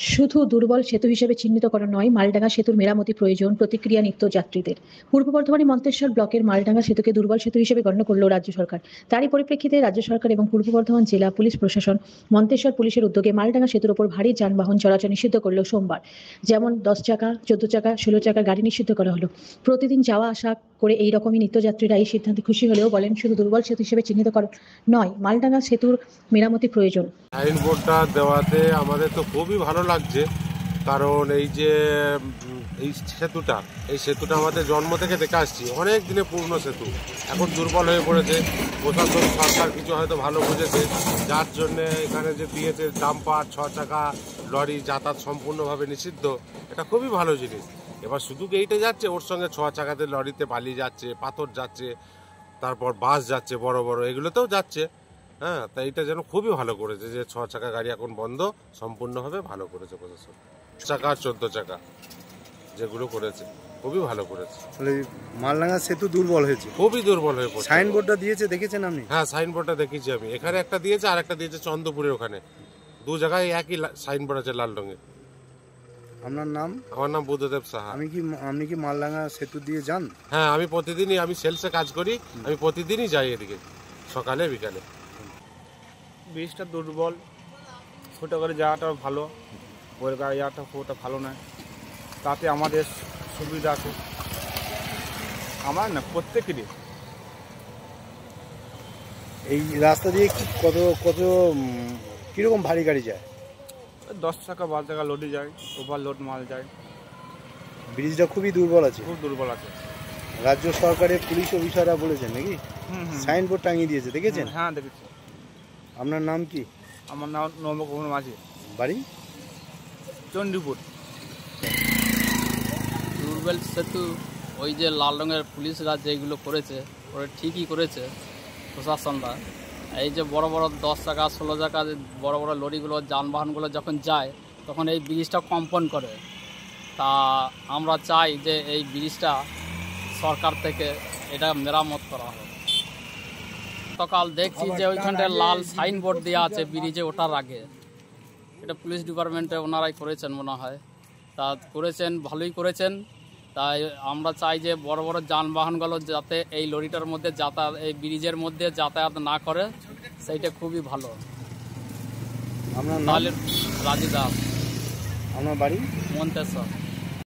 শুধু দুর্বল সেতু হিসেবে চিহ্নিত করা নয়, মালডাঙ্গা সেতুর মেরামতি প্রয়োজন প্রতিক্রিয়া নিত্যযাত্রীদের। পূর্ব বর্ধমানের মন্তেশ্বর ব্লকের মালডাঙ্গা সেতুকে দুর্বল সেতু হিসেবে গণ্য করল রাজ্য সরকার। তারই পরিপ্রেক্ষিতে রাজ্য সরকার এবং পূর্ব বর্ধমান জেলা পুলিশ প্রশাসন মন্তেশ্বর পুলিশের উদ্যোগে মালডাঙ্গা সেতুর ওপর ভারী যানবাহন চলাচল নিষিদ্ধ করল সোমবার। যেমন 10 চাকা, 14 চাকা, 16 চাকা গাড়ি নিষিদ্ধ করা হলো। প্রতিদিন যাওয়া আসা করে এই রকমই নিত্যযাত্রীরা এই সিদ্ধান্তে খুশি হলেও বলেন, শুধু দুর্বল সেতু হিসেবে চিহ্নিত করা নয়, মালডাঙ্গা সেতুর মেরামতি প্রয়োজন। সাইনবোর্ডটা দেওয়াতে আমাদের তো খুবই ভালো লাগছে, কারণ এই সেতুটা আমাদের জন্ম থেকে দেখে আসছি, অনেক দিনে পূর্ণ সেতু এখন দুর্বল হয়ে পড়েছে। প্রশাসন সরকার কিছু হয়তো ভালো বুঝেছে, যার জন্যে এখানে যে দিয়েছে ডাম্পার 6 চাকা লরি যাতায়াত সম্পূর্ণভাবে নিষিদ্ধ, এটা খুবই ভালো জিনিস। এবার শুধু গেইটে যাচ্ছে, ওর সঙ্গে 6 চাকাতে লরিতে বালি যাচ্ছে, পাথর যাচ্ছে, তারপর বাস যাচ্ছে, বড় বড় এগুলোতেও যাচ্ছে। হ্যাঁ, তাই এটা যেন খুবই ভালো করেছে যে 6 চাকা গাড়ি এখন বন্ধ, সম্পূর্ণভাবে ভালো করেছে প্রশাসন। 10 চাকা আর 14 চাকা যেগুলো করেছে খুবই ভালো করেছে। মালডাঙ্গা সেতু দুর্বল হয়েছে, খুবই দুর্বল হয়ে পড়ছে। সাইনবোর্ডটা দিয়েছে, দেখেছেন আপনি? হ্যাঁ, সাইনবোর্ডটা দেখেছি আমি। এখানে একটা দিয়েছে আর একটা দিয়েছে চন্দ্রপুরে, ওখানে 2 জায়গায় একই সাইনবোর্ড আছে লাল রঙের। আপনার নাম? আমার নাম বুদ্ধদেব সাহা। আপনি কি মালডাঙ্গা সেতু দিয়ে যান? হ্যাঁ, আমি প্রতিদিনই, আমি সেলসে কাজ করি, আমি প্রতিদিনই যাই এদিকে, সকালে বিকালে। ব্রিজটা দুর্বল, ছোটো করে যাওয়াটা ভালো, ওর গাড়ি যাওয়াটা খুব ভালো নয়, তাতে আমাদের সুবিধা আছে, আমার না প্রত্যেকেরই। এই রাস্তা দিয়ে কত কত কিরকম ভারী গাড়ি যায়? 10 চাকা 12 চাকা লোডে যায়, ওভারলোড মাল যায়। ব্রিজটা খুবই দুর্বল আছে, খুব দুর্বল আছে। রাজ্য সরকারের পুলিশ অফিসাররা বলেছেন নাকি? সাইনবোর্ড টাঙিয়ে দিয়েছে, দেখেছেন? হ্যাঁ, দেখেছি। আপনার নাম কি? আমার নাম নবকুমার মাঝি, বাড়ি চণ্ডীপুর। দুর্বল সেতু ওই যে লাল রঙের পুলিশরা যেগুলো করেছে, ওরা ঠিকই করেছে প্রশাসনরা। এই যে বড় বড় 10 চাকা 16 চাকা বড় বড় লরিগুলো যানবাহনগুলো যখন যায়, তখন এই ব্রিজটা কম্পন করে। তা আমরা চাই যে এই ব্রিজটা সরকার থেকে এটা মেরামত করা হবে। গতকাল দেখছি যে ওইখানটায় লাল সাইনবোর্ড দেওয়া আছে ব্রিজে ওঠার আগে, এটা পুলিশ ডিপার্টমেন্টে ওনারাই করেছেন মনে হয়। তা করেছেন, ভালোই করেছেন। তাই আমরা চাই যে বড় বড় যানবাহনগুলো যাতে এই লরিটার মধ্যে যাতায়াত, এই ব্রিজের মধ্যে যাতায়াত না করে, সেইটা খুবই ভালো। আপনার নাম? তাহলে রাজু দাস, আপনার বাড়ি? মন্তেশ্বর।